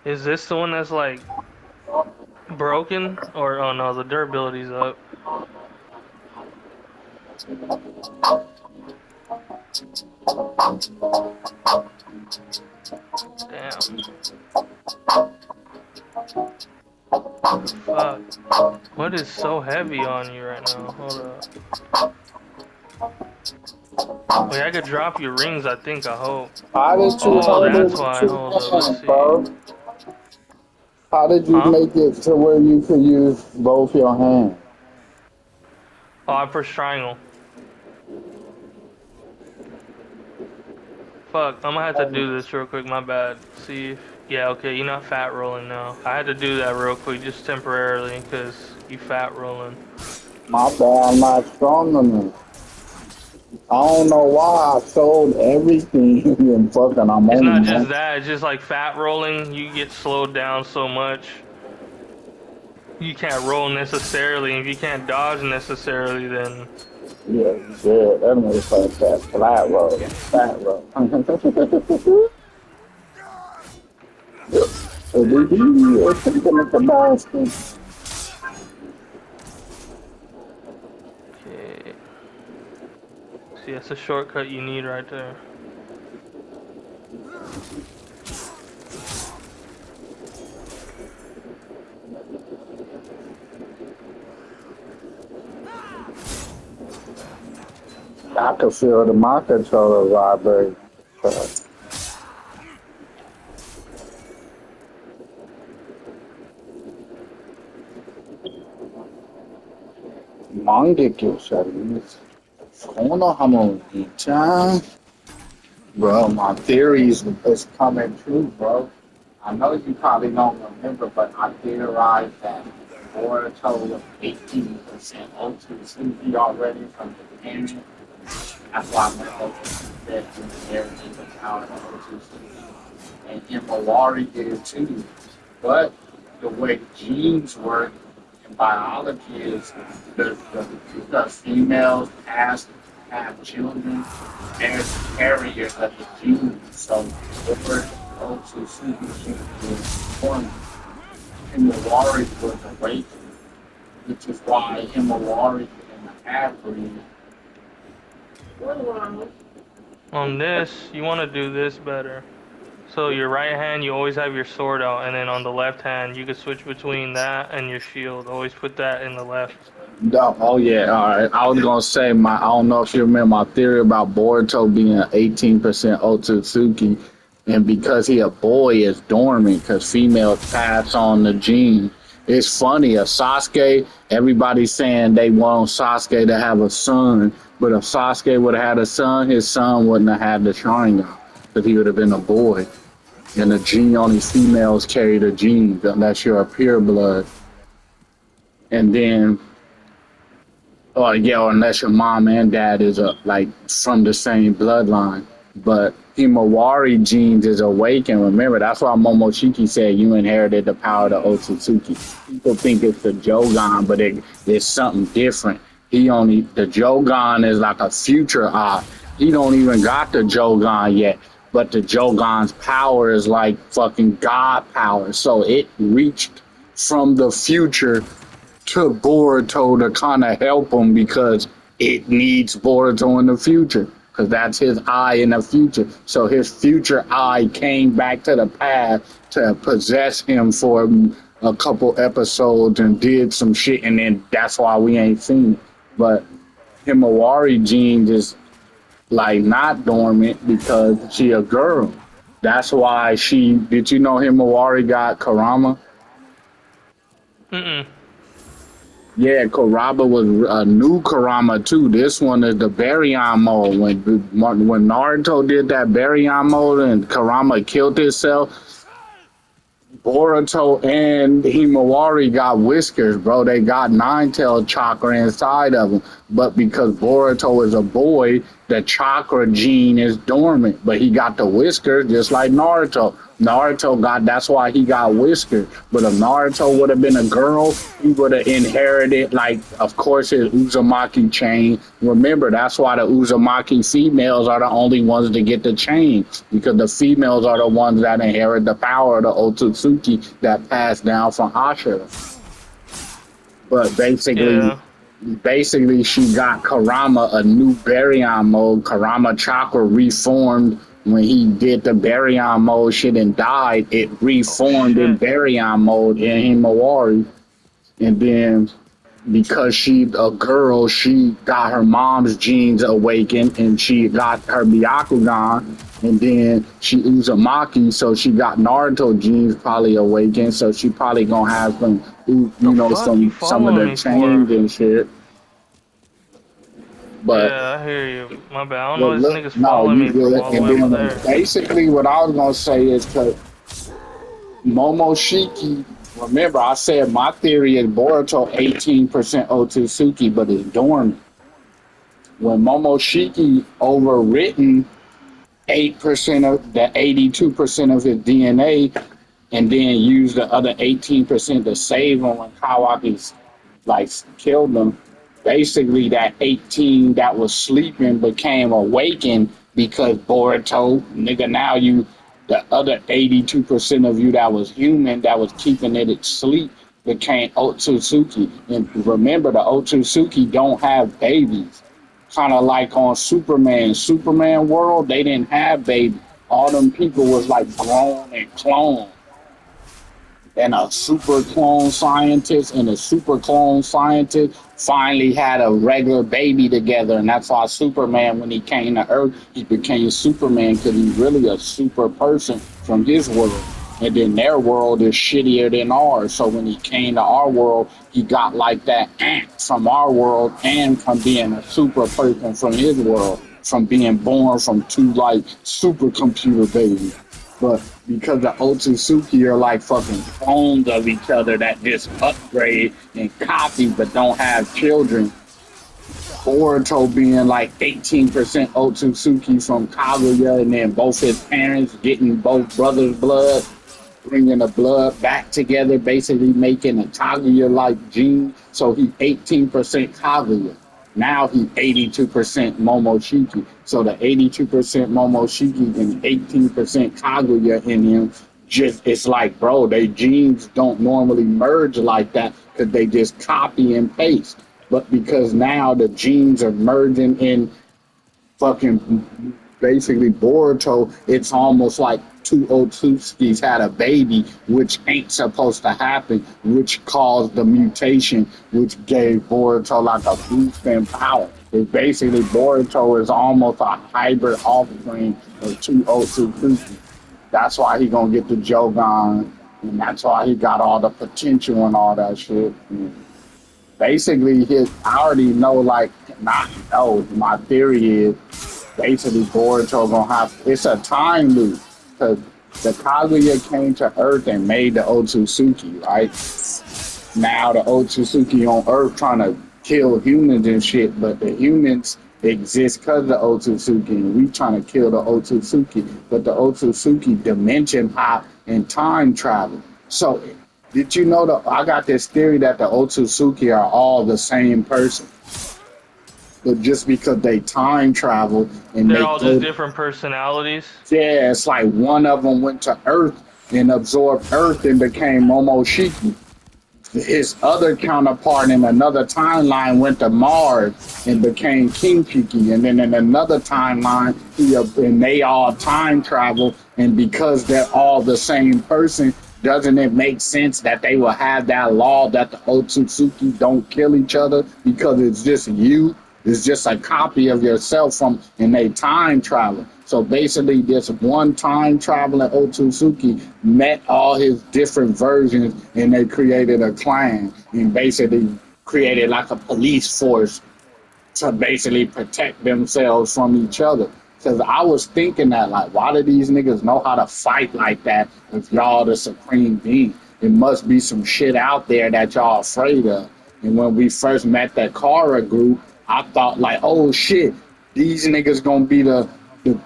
Is this the one that's like broken? Or oh no, the durability's up. Damn. The fuck? What is so heavy on you right now? Hold up. Wait, I could drop your rings, I think, I hope. How did you Oh, hold it that's with why. two Hold up, let's hands, see. bro? How did you Huh? make it to where you could use both your hands? Oh, I pressed triangle. Fuck, I'm gonna have to do this real quick, my bad. See if... Yeah, okay, you're not fat rolling now. I had to do that real quick, just temporarily, because you fat rolling. My bad, I'm not strong enough. I don't know why I sold everything and fucking I'm It's not only just one. that, it's just like fat rolling, you get slowed down so much. You can't roll necessarily. If you can't dodge necessarily, then Yeah, yeah, that makes like that flat roll, fat roll. So did you thinking at the basket? okay. See, that's a shortcut you need right there. I could feel the my controller vibrate. Mangekyo settings. Konohamo-chan. Bro, my theories is coming true, bro. I know you probably don't remember, but I theorized that Boruto was 18% O2 already from the beginning. That's why I'm that inherited the power of O2. And Himawari did too. But the way genes work in biology is the females pass have children as carriers of the genes. So over O2 was born, Himawari was awakened, which is why Himawari and the half-breed. On this, you want to do this better. So your right hand, you always have your sword out, and then on the left hand, you can switch between that and your shield. Always put that in the left. No, oh yeah, all right. I was gonna say my. I don't know if you remember my theory about Boruto being 18% Otsutsuki, and because he a boy is dormant because females pass on the gene. It's funny. A Sasuke, everybody's saying they want Sasuke to have a son, but if Sasuke would have had a son, his son wouldn't have had the Sharingan because he would have been a boy. And the gene only females carry the gene unless you're a pure blood. And then yeah, unless your mom and dad is like from the same bloodline. But Himawari genes is awakened. Remember, that's why Momoshiki said you inherited the power of Otsutsuki. People think it's the Jogan, but it's something different. The Jogan is like a future eye. He don't even got the Jogan yet. But the Jogan's power is like fucking God power. So it reached from the future to Boruto to kind of help him because it needs Boruto in the future because that's his eye in the future. So his future eye came back to the past to possess him for a couple episodes and did some shit, and then that's why we ain't seen it. But Himawari Jean is like not dormant because she a girl. That's why she. Did you know Himawari got Karama? Mm-mm. Yeah, Kuraba was a new Kurama too. This one is the Baryon mode. When Naruto did that Baryon mode and Kurama killed himself, Boruto and Himawari got whiskers, bro. They got nine tail chakra inside of them. But because Boruto is a boy, the chakra gene is dormant, but he got the whiskers just like Naruto. Naruto got that's why he got whiskers. But if Naruto would have been a girl, he would have inherited like of course his Uzumaki chain. Remember, that's why the Uzumaki females are the only ones to get the chain. Because the females are the ones that inherit the power of the Otsutsuki that passed down from Ashura. But Yeah. basically she got Karama a new Baryon mode. Karama Chakra reformed when he did the Baryon mode shit and died. It Oh reformed in shit. Baryon mode in Himawari. And then because she a girl, she got her mom's genes awakened and she got her Byakugan. And then she Uzumaki, so she got Naruto genes probably awakened. So she probably gonna have some, The fuck you some of following the me for? change and shit. But Yeah, I hear you. My bad. I don't but know this look, nigga's no, following you me from good. all the And way over then there. basically what I was gonna say is because Momoshiki, remember I said my theory is Boruto 18% Otsutsuki, but it's dormant. When Momoshiki overwritten 8% of the 82% of his DNA and then used the other 18% to save him when Kawaki like killed him. Basically, that 18 that was sleeping became awakened because Boruto, nigga, now you, the other 82% of you that was human, that was keeping it asleep, became Otsutsuki. And remember, the Otsutsuki don't have babies. Kind of like on Superman world, they didn't have babies. All them people was like grown and cloned and a super clone scientist and a super clone scientist finally had a regular baby together. And that's why Superman, when he came to Earth, he became Superman because he's really a super person from his world. And then their world is shittier than ours. So when he came to our world, he got like that ant from our world and from being a super person from his world, from being born from two like supercomputer babies. But because the Otsutsuki are like fucking clones of each other that just upgrade and copy but don't have children, Boruto being like 18% Otsutsuki from Kaguya and then both his parents getting both brothers' blood, bringing the blood back together, basically making a Kaguya like gene. So he 18% Kaguya. Now he 82% Momoshiki. So the 82% Momoshiki and 18% Kaguya in him, just it's like, bro, they genes don't normally merge like that because they just copy and paste. But because now the genes are merging in fucking basically Boruto, it's almost like two Otsutskis had a baby, which ain't supposed to happen, which caused the mutation, which gave Boruto like a boost in power. It basically Boruto is almost a hybrid offspring of two Otsutsuki. That's why he gonna get the Jogan, and that's why he got all the potential and all that shit. And basically, his I already know like not know. My theory is basically Boruto gonna have it's a time loop because the Kaguya came to Earth and made the Otsutsuki, right? Now the Otsutsuki on Earth trying to kill humans and shit, but the humans exist because of the Otsutsuki, and we trying to kill the Otsutsuki, but the Otsutsuki dimension hop and time travel. So did you know that I got this theory that the Otsutsuki are all the same person? But just because they time travel and They're they all just go, different personalities. yeah, it's like one of them went to Earth and absorbed Earth and became Momoshiki. His other counterpart in another timeline went to Mars and became King Kiki, and then in another timeline, and they all time travel. And because they're all the same person, doesn't it make sense that they will have that law that the Otsutsuki don't kill each other because it's just you? It's just a copy of yourself from, and they time travel. So basically, this one time traveling Otsutsuki met all his different versions, and they created a clan and basically created like a police force to basically protect themselves from each other. Because I was thinking that, like, why do these niggas know how to fight like that if y'all the supreme being? It must be some shit out there that y'all afraid of. And when we first met that Kara group, I thought like, oh shit, These niggas gonna be the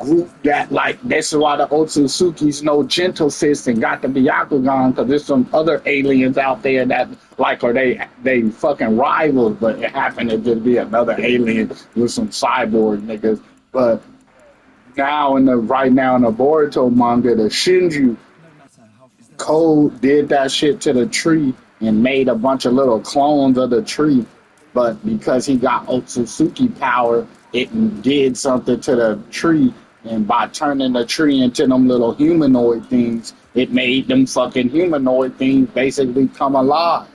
group that like this is why the Otsutsuki's no gentle fist and got the Byakugan because there's some other aliens out there that like are they fucking rivals, but it happened to just be another alien with some cyborg niggas. But now in the right now in the Boruto manga, the Shinju Code did that shit to the tree and made a bunch of little clones of the tree. But because he got Otsutsuki power, it did something to the tree. And by turning the tree into them little humanoid things, it made them fucking humanoid things basically come alive.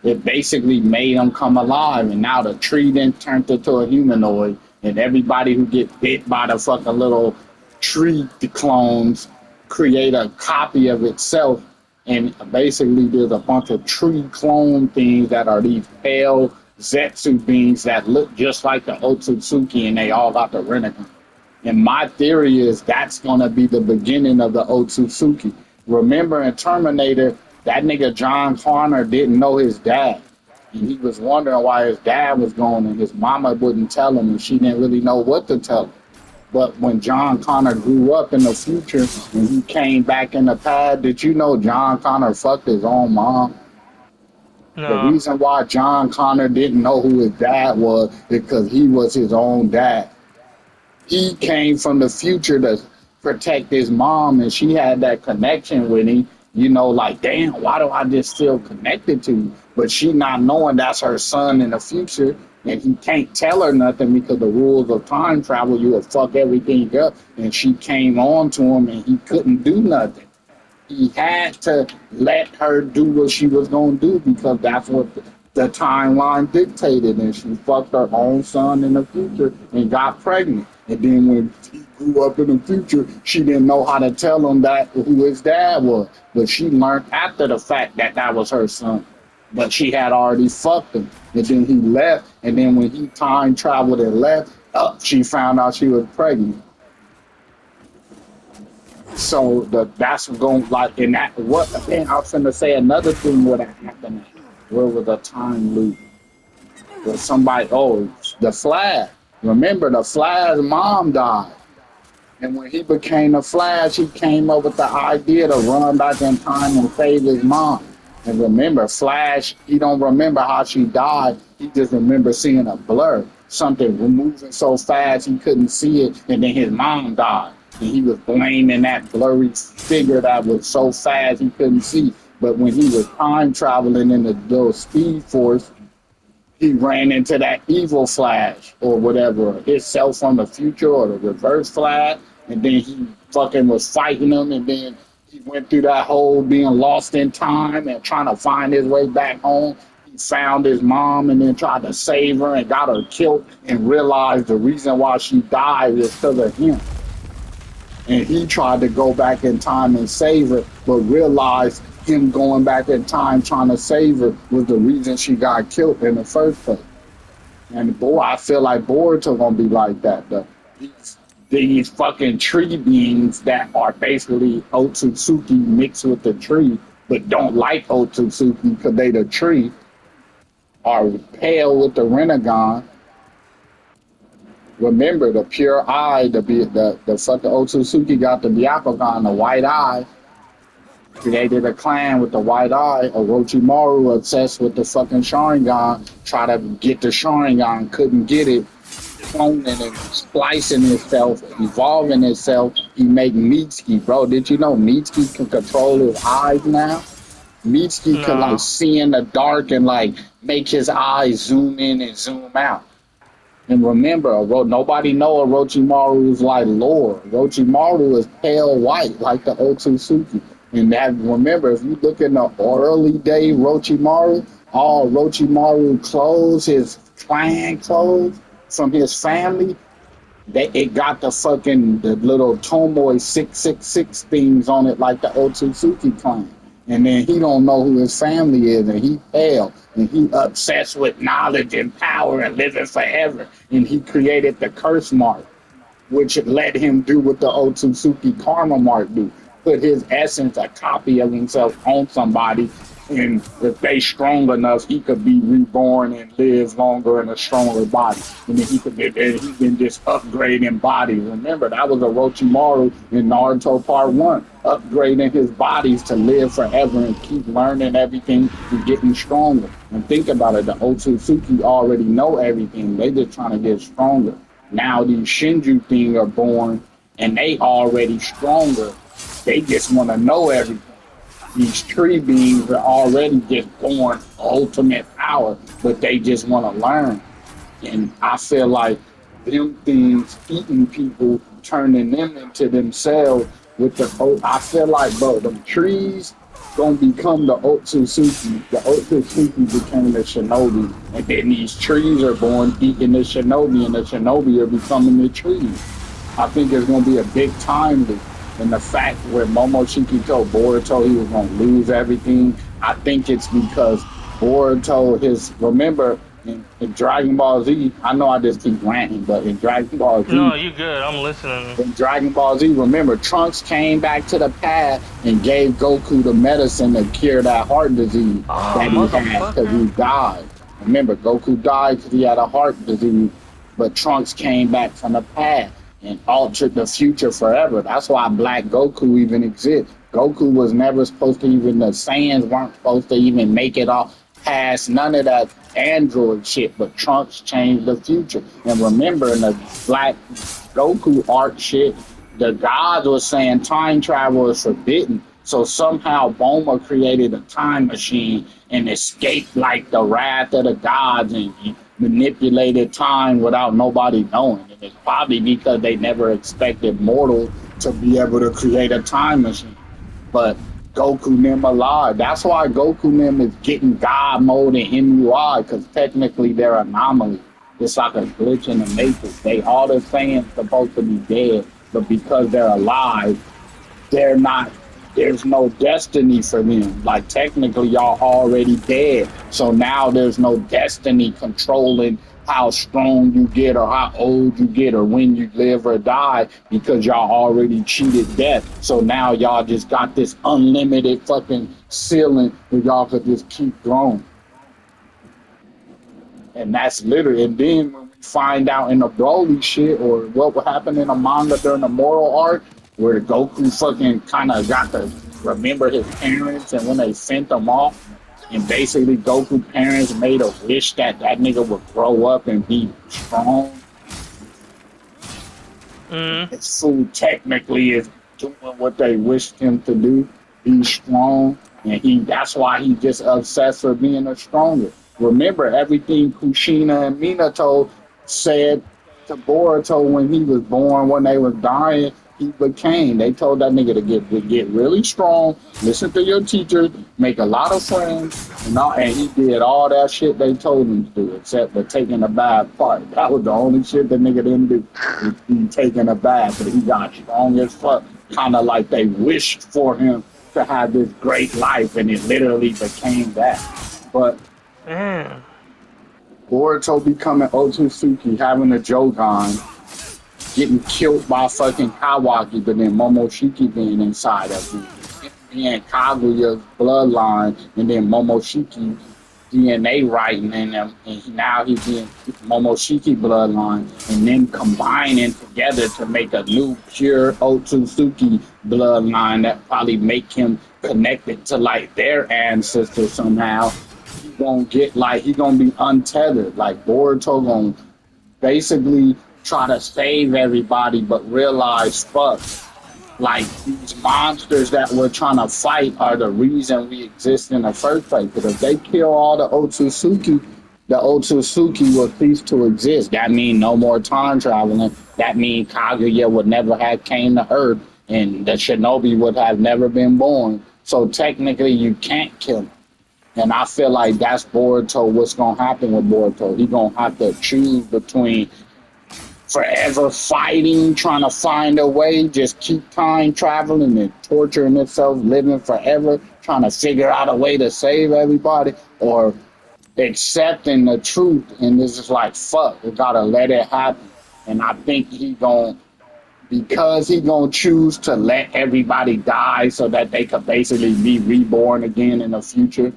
It basically made them come alive. And now the tree then turned into a humanoid. And everybody who get bit by the fucking little tree clones create a copy of itself, and basically there's a bunch of tree clone things that are these pale Zetsu beings that look just like the Otsutsuki, and they all got the Rinnegan. And my theory is that's gonna be the beginning of the Otsutsuki. Remember in Terminator, that nigga John Connor didn't know his dad. And he was wondering why his dad was gone and his mama wouldn't tell him and she didn't really know what to tell him. But when John Connor grew up in the future and he came back in the past, did you know John Connor fucked his own mom? The No. reason why John Connor didn't know who his dad was because he was his own dad. He came from the future to protect his mom and she had that connection with him, you know, like, damn, why do I just feel connected to you? But she not knowing that's her son in the future and he can't tell her nothing because the rules of time travel, you will fuck everything up. And she came on to him and he couldn't do nothing. He had to let her do what she was going to do because that's what the timeline dictated. And she fucked her own son in the future and got pregnant. And then when he grew up in the future, she didn't know how to tell him that who his dad was. But she learned after the fact that that was her son. But she had already fucked him. And then he left. And then when he time traveled and left, she found out she was pregnant. So that's going like in that what then I was gonna say another thing would have happened where was a time loop where somebody the Flash. Remember the Flash mom died. And when he became the Flash, he came up with the idea to run back in time and save his mom. And remember, Flash, he don't remember how she died. He just remember seeing a blur. Something moving so fast he couldn't see it, and then his mom died. And he was blaming that blurry figure that was so fast he couldn't see. But when he was time traveling in the little speed force, he ran into that evil Flash or whatever, himself from the future or the reverse Flash, and then he fucking was fighting him, and then he went through that whole being lost in time and trying to find his way back home. He found his mom and then tried to save her and got her killed and realized the reason why she died is because of him. And he tried to go back in time and save her, but realized him going back in time trying to save her was the reason she got killed in the first place. And boy, I feel like Boruto gonna be like that. These fucking tree beings that are basically Otsutsuki mixed with the tree, but don't like Otsutsuki because they the tree, are pale with the Rinnegan. Remember the pure eye, the fucking Otsutsuki got the Byakugan, the white eye. Created a clan with the white eye. Orochimaru obsessed with the fucking Sharingan, try to get the Sharingan, couldn't get it, cloning and splicing itself, evolving itself. He make Mitsuki, bro. Did you know Mitsuki can control his eyes now? Mitsuki could like see in the dark and like make his eyes zoom in and zoom out. And remember, nobody know Orochimaru's like lore. Orochimaru is pale white like the Otsutsuki. And that, remember, if you look in the early day Orochimaru, all Orochimaru clothes, his clan clothes from his family, it got the little Tomoe 666 things on it like the Otsutsuki clan. And then he don't know who his family is, and he pale, and he obsessed with knowledge and power and living forever. And he created the curse mark, which let him do what the Otsutsuki karma mark do. Put his essence, a copy of himself on somebody, And if they strong enough, he could be reborn and live longer in a stronger body. And then he could be, and he can just upgrading bodies. Remember, that was Orochimaru in Naruto Part 1, upgrading his bodies to live forever and keep learning everything and getting stronger. And think about it, the Otsutsuki already know everything. They just trying to get stronger. Now these Shinju thing are born and they already stronger. They just want to know everything. These tree beings are already just born ultimate power, but they just want to learn. And I feel like them things eating people, turning them into themselves with the. I feel like, bro, them trees gonna become the Otsutsuki. The Otsutsuki became the shinobi, and then these trees are born eating the shinobi, and the shinobi are becoming the trees. I think it's gonna be a big time loop. And the fact where Momoshiki told Boruto he was gonna lose everything, I think it's because Boruto remember in Dragon Ball Z, I know I just keep ranting, but in Dragon Ball Z, No, you good. I'm listening. in Dragon Ball Z, remember Trunks came back to the past and gave Goku the medicine to cure that heart disease that he had because he died. Remember, Goku died because he had a heart disease, but Trunks came back from the past and altered the future forever. That's why Black Goku even exists. Goku was never supposed to even, the Saiyans weren't supposed to even make it off past none of that android shit, but Trunks changed the future. And remember, in the Black Goku art shit, the gods were saying time travel is forbidden. So somehow Boma created a time machine and escaped like the wrath of the gods and manipulated time without nobody knowing. And it's probably because they never expected mortals to be able to create a time machine. But Goku Nim alive. That's why Goku Nim is getting God mode in MUI, because technically they're anomalies. It's like a glitch in the matrix. They all the Saiyans supposed to be dead, but because they're alive, they're not. There's no destiny for them. Like technically, y'all already dead. So now there's no destiny controlling how strong you get or how old you get or when you live or die because y'all already cheated death. So now y'all just got this unlimited fucking ceiling where y'all could just keep growing. And that's literally, and then when we find out in the Broly shit or what would happen in the manga during the moral arc, where Goku fucking kind of got to remember his parents and when they sent them off, and basically Goku parents made a wish that that nigga would grow up and be strong. His food technically is doing what they wished him to do, be strong, and that's why he just obsessed with being a stronger. Remember everything Kushina and Minato said to Boruto when he was born, when they was dying, he became. They told that nigga to get really strong, listen to your teachers, make a lot of friends, and he did all that shit they told him to do, except for taking a bad part. That was the only shit the nigga didn't do. He taking a bad, but he got strong as fuck. Kind of like they wished for him to have this great life, and it literally became that. But Man. Boruto becoming Otsutsuki, having a Jogan, getting killed by fucking Kawaki, but then Momoshiki being inside of him. Being Kaguya's bloodline, and then Momoshiki DNA writing in him, and now he's being Momoshiki bloodline, and then combining together to make a new pure Otsutsuki bloodline that probably make him connected to like their ancestors somehow. He gonna be untethered. Like Boruto gonna basically try to save everybody, but realize fuck, like these monsters that we're trying to fight are the reason we exist in the first place. Because if they kill all the Otsutsuki will cease to exist. That means no more time traveling. That means Kaguya would never have came to Earth, and the Shinobi would have never been born. So technically, you can't kill him. And I feel like that's Boruto. What's gonna happen with Boruto? He gonna have to choose between forever fighting, trying to find a way, just keep time traveling and torturing himself, living forever, trying to figure out a way to save everybody, or accepting the truth and it's just like fuck, we gotta let it happen. And I think because he gonna choose to let everybody die so that they could basically be reborn again in the future.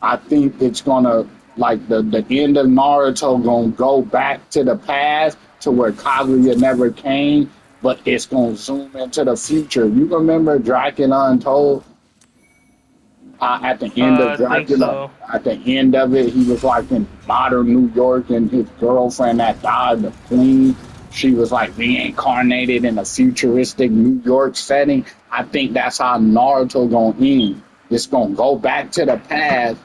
I think it's gonna like the end of Naruto gonna go back to the past to where Kaguya never came, but it's gonna zoom into the future. You remember Dracula Untold? At the end of I think Dracula, so. at the end of it, he was like in modern New York, and his girlfriend that died, the queen, she was like reincarnated in a futuristic New York setting. I think that's how Naruto gonna end. It's gonna go back to the past,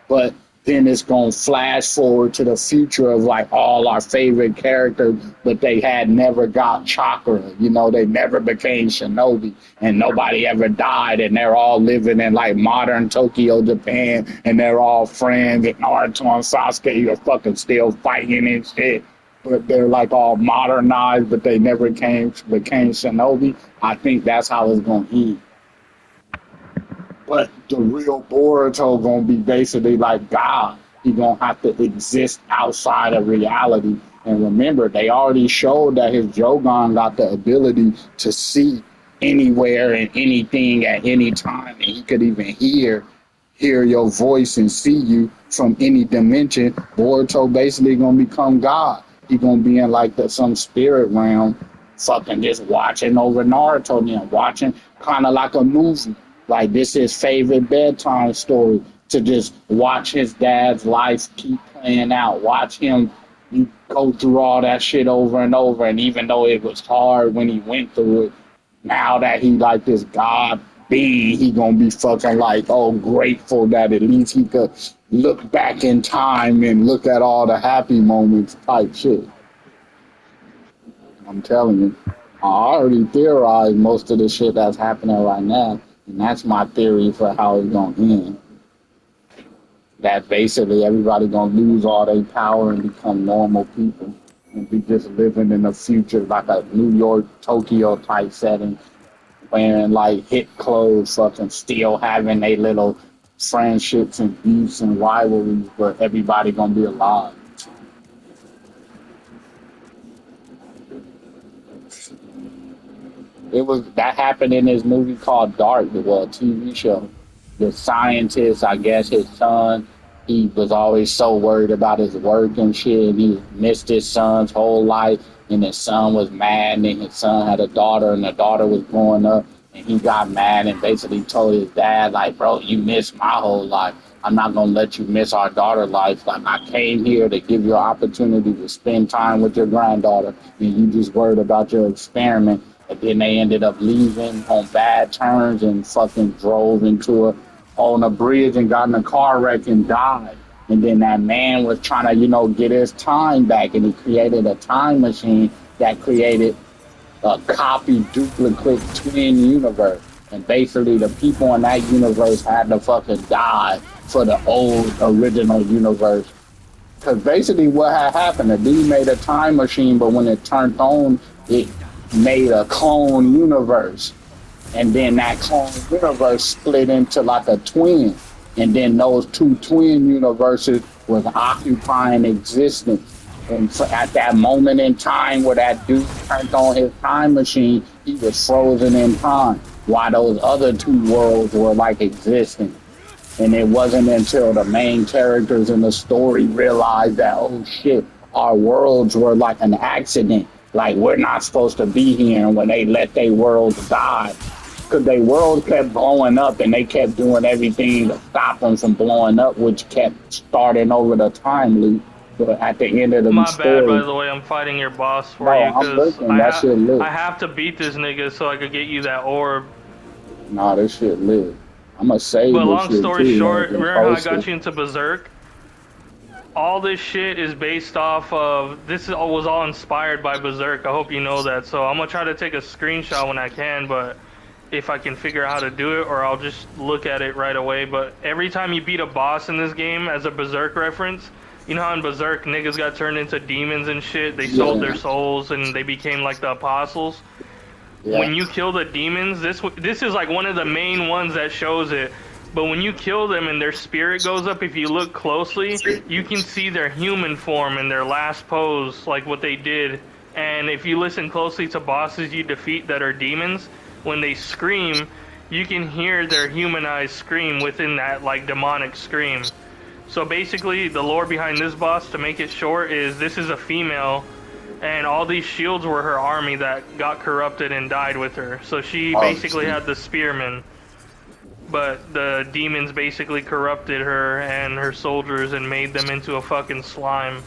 but then it's gonna flash forward to the future of like all our favorite characters, but they had never got chakra. You know, they never became shinobi, and nobody ever died, and they're all living in like modern Tokyo, Japan, and they're all friends. And Naruto and Sasuke are fucking still fighting and shit. But they're like all modernized, but they never became shinobi. I think that's how it's gonna end. But the real Boruto gonna be basically like God. He gonna have to exist outside of reality. And remember, they already showed that his Jogan got the ability to see anywhere and anything at any time, and he could even hear your voice and see you from any dimension. Boruto basically gonna become God. He gonna be in like some spirit realm, fucking just watching over Naruto, and watching kind of like a movie. Like this is favorite bedtime story to just watch his dad's life keep playing out. Watch him you go through all that shit over and over. And even though it was hard when he went through it, now that he like this god being, he gonna be fucking like oh grateful that at least he could look back in time and look at all the happy moments type shit. I'm telling you. I already theorized most of the shit that's happening right now, and that's my theory for how it's gonna end. That basically everybody gonna lose all their power and become normal people, and be just living in the future like a New York, Tokyo type setting, wearing like hip clothes, fucking still having a little friendships and beefs and rivalries, but everybody gonna be alive. It was that happened in this movie called Dark, well, a TV show. The scientist, I guess his son, he was always so worried about his work and shit, and he missed his son's whole life. And his son was mad, and his son had a daughter, and the daughter was growing up, and he got mad and basically told his dad, like, bro, you missed my whole life. I'm not gonna let you miss our daughter's life. Like I came here to give you an opportunity to spend time with your granddaughter, and you just worried about your experiment. And then they ended up leaving on bad terms and fucking drove into on a bridge and got in a car wreck and died. And then that man was trying to, get his time back, and he created a time machine that created a copy, duplicate, twin universe. And basically, the people in that universe had to fucking die for the old original universe. Because basically, what had happened, the dude made a time machine, but when it turned on, it made a clone universe. And then that clone universe split into like a twin. And then those two twin universes was occupying existence. And so at that moment in time where that dude turned on his time machine, he was frozen in time, while those other two worlds were like existing. And it wasn't until the main characters in the story realized that, oh shit, our worlds were like an accident. Like we're not supposed to be here, and when they let their worlds die. Because their world kept blowing up, and they kept doing everything to stop them from blowing up, which kept starting over the time loop. But at the end of the My bad, by story, the way. I'm fighting your boss for no, you I'm because looking. That shit lit. I have to beat this nigga so I could get you that orb. Nah, this shit lit. I'm gonna save But this long shit story too, short, and then remember how I post it. got you into Berserk? All this shit is based off of was all inspired by Berserk. I hope you know that. So I'm gonna try to take a screenshot when I can, but if I can figure out how to do it, or I'll just look at it right away. But every time you beat a boss in this game, as a Berserk reference, you know how in Berserk niggas got turned into demons and shit. They sold their Yeah, souls and they became like the apostles. yeah, When you kill the demons, this is like one of the main ones that shows it. But when you kill them and their spirit goes up, if you look closely, you can see their human form and their last pose, like what they did. And if you listen closely to bosses you defeat that are demons, when they scream, you can hear their humanized scream within that like demonic scream. So basically, the lore behind this boss, to make it short, is this is a female, and all these shields were her army that got corrupted and died with her. So she Oh, basically shit. had the spearmen, but the demons basically corrupted her and her soldiers and made them into a fucking slime.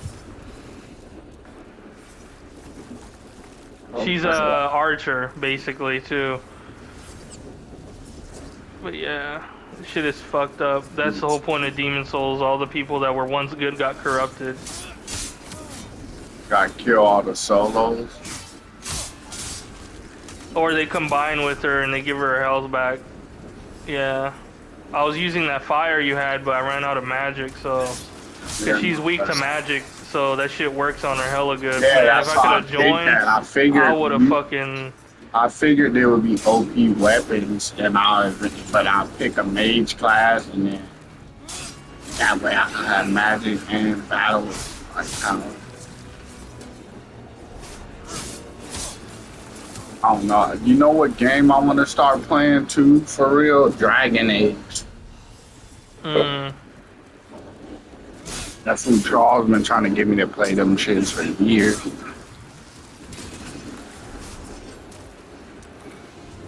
She's a archer, basically, too. But yeah, shit is fucked up. That's the whole point of Demon Souls. All the people that were once good got corrupted. Got to kill all the solos. Or they combine with her and they give her health back. Yeah. I was using that fire you had, but I ran out of magic, so... Because she's weak to magic, so that shit works on her hella good. Yeah, Man, that's if why I could have joined, I figured I would have fucking... I figured there would be OP weapons, and but I'll pick a mage class, and then that way I can have magic and battle. Like, kind of, I don't know. You know what game I want to start playing too? For real, Dragon Age. Mm. That's what Charles been trying to get me to play them shits for years.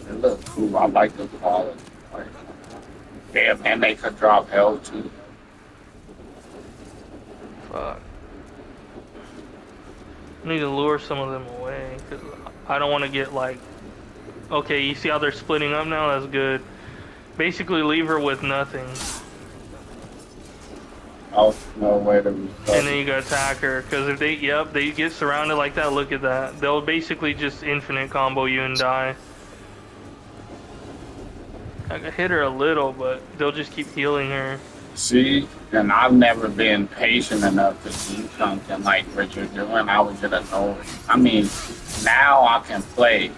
They look cool. I like the quality. Like, damn, and they could drop health too. Fuck. I need to lure some of them away, because I don't want to get like... Okay, you see how they're splitting up now? That's good. Basically leave her with nothing. Oh, no way to be. And then you gotta attack her, because if they... Yep, they get surrounded like that, look at that. They'll basically just infinite combo you and die. I could hit her a little, but they'll just keep healing her. See, and I've never been patient enough to do something like what you're doing. I was just annoyed. I mean, now I can play,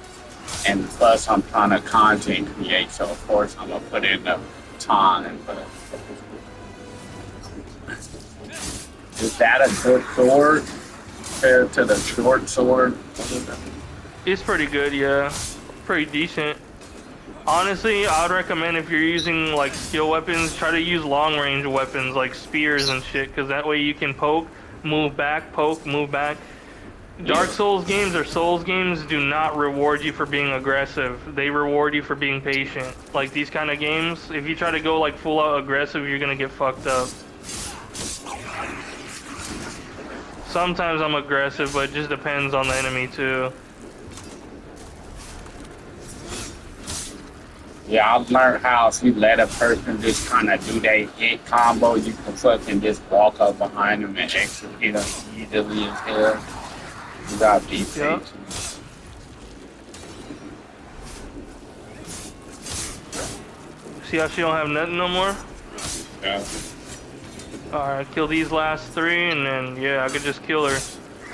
and plus I'm trying to content create, so of course I'm gonna put in the time. But is that a good sword compared to the short sword? It's pretty good, yeah. Pretty decent. Honestly, I would recommend if you're using like skill weapons, try to use long range weapons like spears and shit, because that way you can poke, move back, poke, move back. Dark Souls games or Souls games do not reward you for being aggressive. They reward you for being patient. Like these kind of games, if you try to go like full out aggressive, you're gonna get fucked up. Sometimes I'm aggressive, but it just depends on the enemy too. Yeah, I've learned how if you let a person just kind of do their hit combo, you can fucking just walk up behind them and execute them easily as hell. You gotta be patient. See how she don't have nothing no more? Yeah. Alright, kill these last three, and then, yeah, I could just kill her.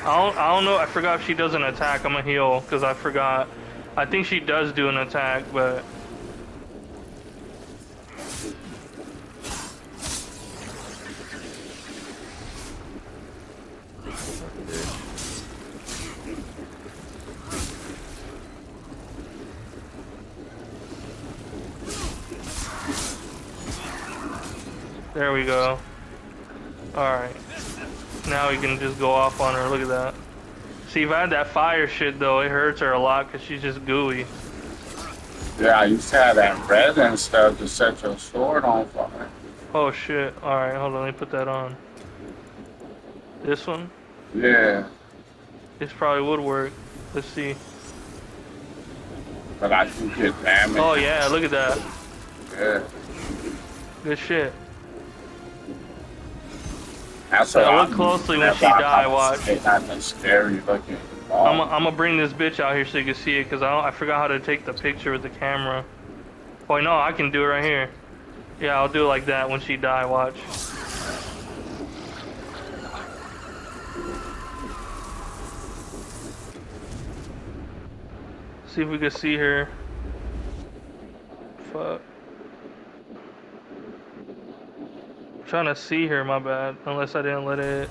I don't know, I forgot if she does an attack. I'm gonna heal, because I forgot. I think she does do an attack, but... There we go. Alright. Now we can just go off on her. Look at that. See, if I had that fire shit, though, it hurts her a lot because she's just gooey. Yeah, I used to have that resin stuff to set your sword on fire. Oh, shit. Alright, hold on. Let me put that on. This one? Yeah. This probably would work. Let's see. But I do get damage. Oh, yeah. Look at that. Yeah. Good shit. That's Yeah, what look closely when she die, watch. That's scary looking. I'm gonna bring this bitch out here so you can see it, because I forgot how to take the picture with the camera. Oh, no, I can do it right here. Yeah, I'll do it like that when she die, watch. See if we can see her. Fuck. I'm trying to see her, my bad. Unless I didn't let it.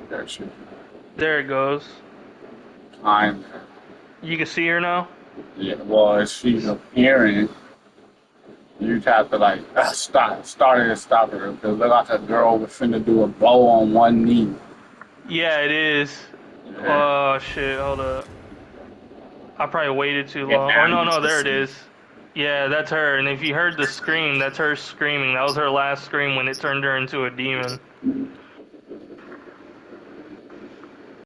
There she There it goes. time. You can see her now? Yeah, well, she's appearing. You have to like start it and stop it. Cause it look like a girl was finna do a bow on one knee. Yeah, it is. Yeah. Oh shit, hold up. I probably waited too Yeah, long. Oh now no, you no, can there it see. is. Yeah, that's her. And if you heard the scream, that's her screaming. That was her last scream when it turned her into a demon.